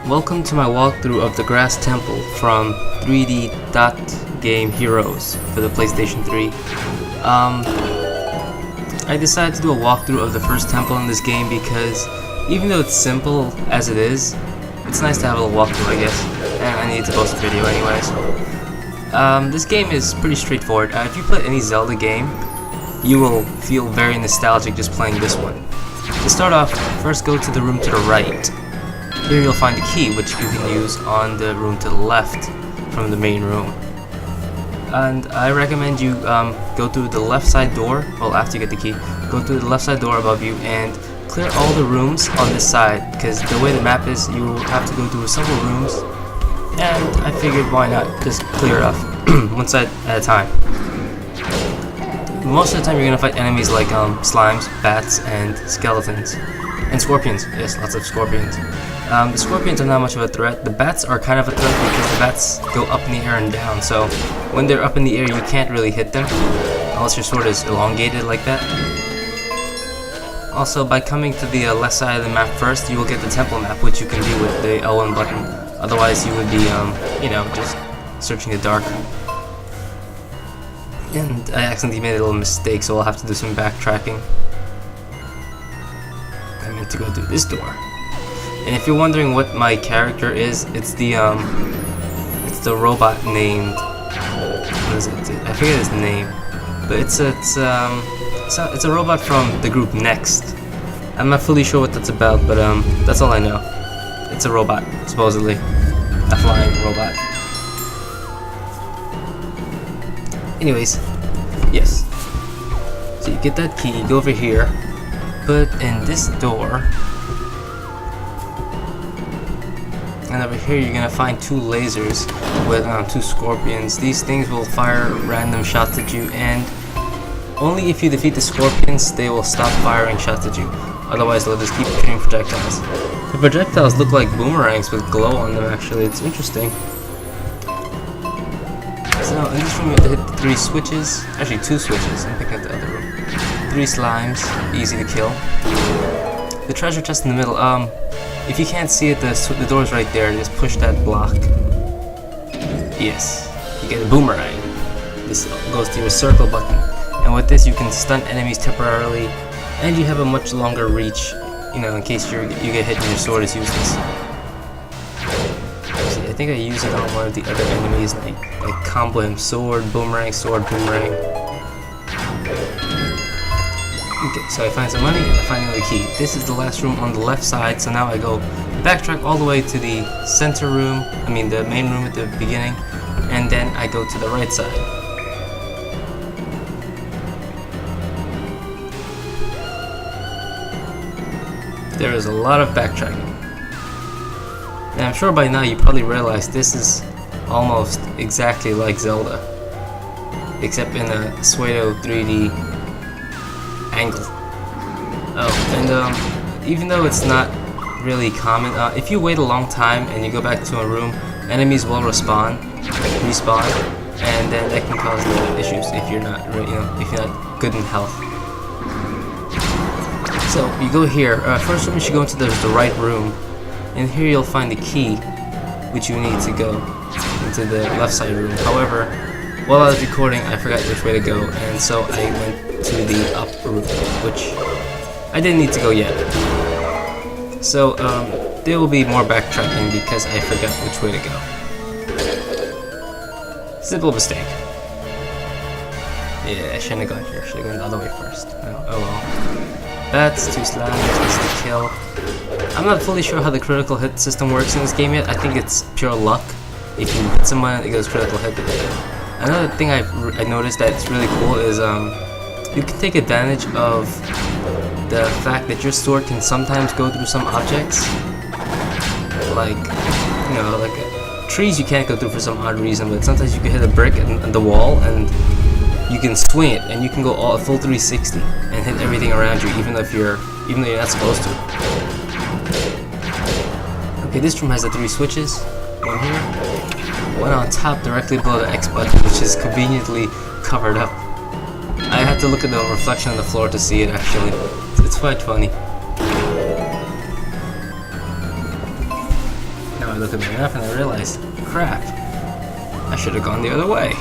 Welcome to my walkthrough of the Grass Temple from 3D Dot Game Heroes for the PlayStation 3. I decided to do a walkthrough of the first temple in this game because even though it's simple as it is, it's nice to have a little walkthrough, I guess, and I need to post a video anyways. This game is pretty straightforward. If you play any Zelda game, you will feel very nostalgic just playing this one. To start off, first go to the room to the right. Here you'll find a key which you can use on the room to the left from the main room. And I recommend you go through the left side door, well after you get the key, go through the left side door above you and clear all the rooms on this side, because the way the map is you have to go through several rooms, and I figured why not just clear it off one side at a time. Most of the time you're going to fight enemies like slimes, bats, and skeletons. And scorpions, yes, lots of scorpions. The scorpions are not much of a threat. The bats are kind of a threat because the bats go up in the air and down, so when they're up in the air you can't really hit them unless your sword is elongated like that. Also, by coming to the left side of the map first, you will get the temple map, which you can do with the L1 button. Otherwise you would be, just searching the dark. And I accidentally made a little mistake, so I'll have to do some backtracking. I meant to go through this door. And if you're wondering what my character is, it's the robot named, what is it? I forget his name, but it's a robot from the group Next. I'm not fully sure what that's about, but that's all I know. It's a robot, supposedly, a flying robot. Anyways, yes. So you get that key, you go over here, but in this door. And over here you're gonna find two lasers with two scorpions. These things will fire random shots at you, and only if you defeat the scorpions they will stop firing shots at you. Otherwise they'll just keep shooting projectiles. The projectiles look like boomerangs with glow on them actually. It's interesting. So in this room you have to hit the 3 switches. Actually 2 switches. I'm picking up the other room. 3 slimes, easy to kill. The treasure chest in the middle. If you can't see it, the door's right there. Just push that block. Yes, you get a boomerang. This goes to your circle button, and with this you can stun enemies temporarily, and you have a much longer reach. You know, in case you get hit and your sword is useless. See, I think I use it on one of the other enemies, like combo him sword, boomerang, boomerang. Okay, so I find some money and I find another key. This is the last room on the left side, so now I go backtrack all the way to the center room, the main room at the beginning, and then I go to the right side. There is a lot of backtracking. And I'm sure by now you probably realized this is almost exactly like Zelda, except in a pseudo 3D angle. Oh, and even though it's not really common, if you wait a long time and you go back to a room, enemies will respawn, and then that can cause issues if you're not, if you're not good in health. So you go here. First room you should go into the right room, and here you'll find the key, which you need to go into the left side room. However, while I was recording, I forgot which way to go, and so I went to the up room, which I didn't need to go yet. So there will be more backtracking because I forgot which way to go. Simple mistake. Yeah, I shouldn't have gone here. Should have gone the other way first. Oh well. Bats, 2 slimes, easy to kill. I'm not fully sure how the critical hit system works in this game yet. I think it's pure luck. If you hit someone, it goes critical hit. Another thing I noticed that's really cool is you can take advantage of the fact that your sword can sometimes go through some objects. Like trees you can't go through for some odd reason, but sometimes you can hit a brick and the wall and you can swing it and you can go all full 360 and hit everything around you, even though you're not supposed to. Okay, this room has the 3 switches. One here, one on top directly below the X button, which is conveniently covered up. I had to look at the reflection on the floor to see it actually. It's quite funny. I look at the map and I realize, crap, I should have gone the other way.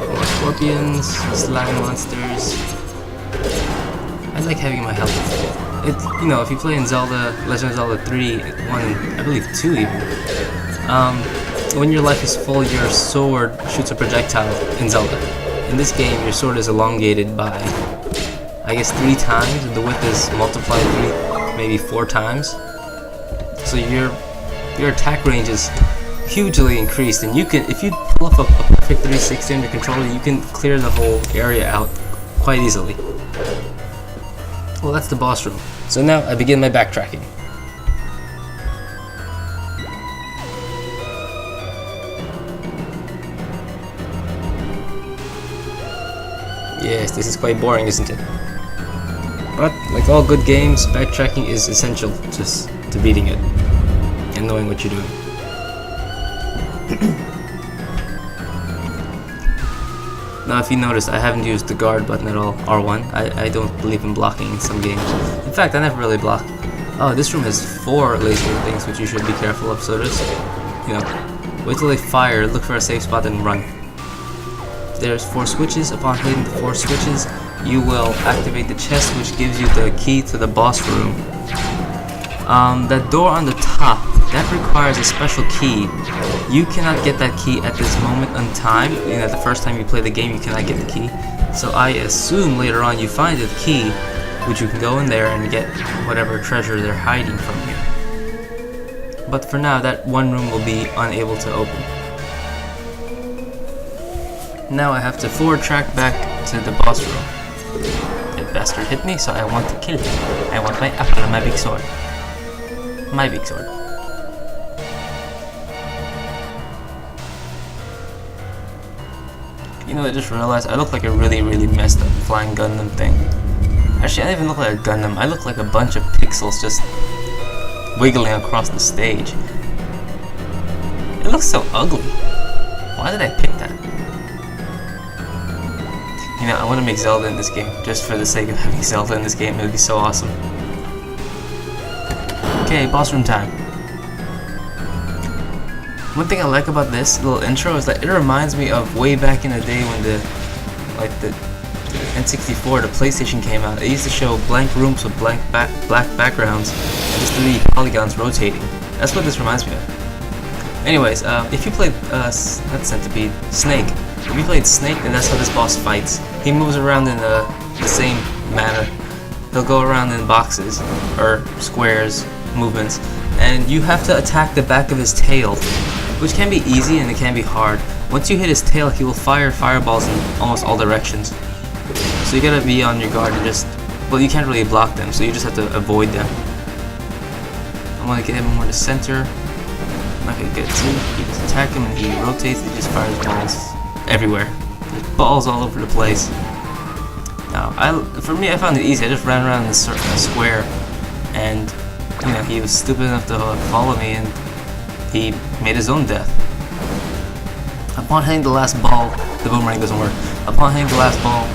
More scorpions, slime monsters. I like having my health. You know, if you play in Zelda, Legend of Zelda 3, 1, and I believe 2 even, when your life is full, your sword shoots a projectile in Zelda. In this game, your sword is elongated by, I guess, 3 times, and the width is multiplied 3, maybe 4 times. So your attack range is hugely increased, and you can, if you pull up a perfect 360 on your controller, you can clear the whole area out quite easily. Well, that's the boss room. So now I begin my backtracking. Yes, this is quite boring, isn't it? But, like all good games, backtracking is essential just to beating it and knowing what you're doing. Now, if you notice, I haven't used the guard button at all, R1. I don't believe in blocking in some games. In fact, I never really block. Oh, this room has 4 laser things, which you should be careful of, so just, you know, wait till they fire, look for a safe spot, and run. There's 4 switches. Upon hitting the 4 switches, you will activate the chest, which gives you the key to the boss room. That door on the top, that requires a special key. You cannot get that key at this moment in time. You know, the first time you play the game, you cannot get the key. So I assume later on you find the key, which you can go in there and get whatever treasure they're hiding from you. But for now, that one room will be unable to open. Now I have to forward track back to the boss room. That bastard hit me, so I want to kill him. I want my apple and my big sword. My big sword. You know, I just realized I look like a really messed up flying Gundam thing. Actually, I don't even look like a Gundam. I look like a bunch of pixels just wiggling across the stage. It looks so ugly. Why did I pick that? You know, I want to make Zelda in this game, just for the sake of having Zelda in this game. It would be so awesome. Okay, boss room time. One thing I like about this little intro is that it reminds me of way back in the day when the N64, the PlayStation came out. It used to show blank rooms with black backgrounds and just 3D polygons rotating. That's what this reminds me of. Anyways, if you played not Centipede, Snake. If you played Snake, then that's how this boss fights. He moves around in the same manner. He'll go around in boxes or squares movements, and you have to attack the back of his tail, which can be easy and it can be hard. Once you hit his tail, he will fire fireballs in almost all directions. So you gotta be on your guard and just, well, you can't really block them, so you just have to avoid them. I want to get him more to center. I'm not gonna get to. You just attack him and he rotates. He just fires balls everywhere. There's balls all over the place. Now, for me, I found it easy. I just ran around in a square, and you know, he was stupid enough to follow me, and he made his own death. Upon hitting the last ball, the boomerang doesn't work. Upon hitting the last ball,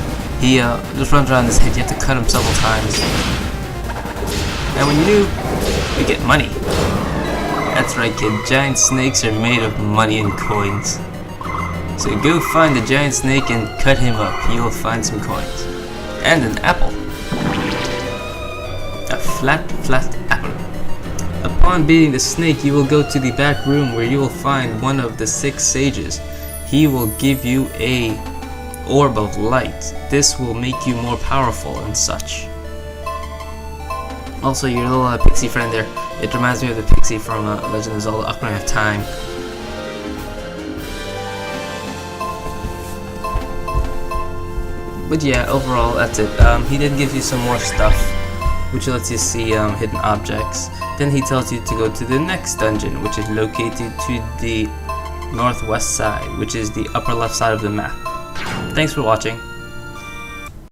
he just runs around his head. You have to cut him several times. And when you do, you get money. That's right, kid. Giant snakes are made of money and coins. So go find the giant snake and cut him up. You'll find some coins. And an apple. A flat apple. Upon beating the snake, you will go to the back room where you will find one of the 6 sages. He will give you a orb of light. This will make you more powerful and such. Also, your little pixie friend there, it reminds me of the pixie from Legend of Zelda Ocarina of Time. But yeah, overall, that's it. He then gives you some more stuff, which lets you see hidden objects. Then he tells you to go to the next dungeon, which is located to the northwest side, which is the upper left side of the map. Thanks for watching.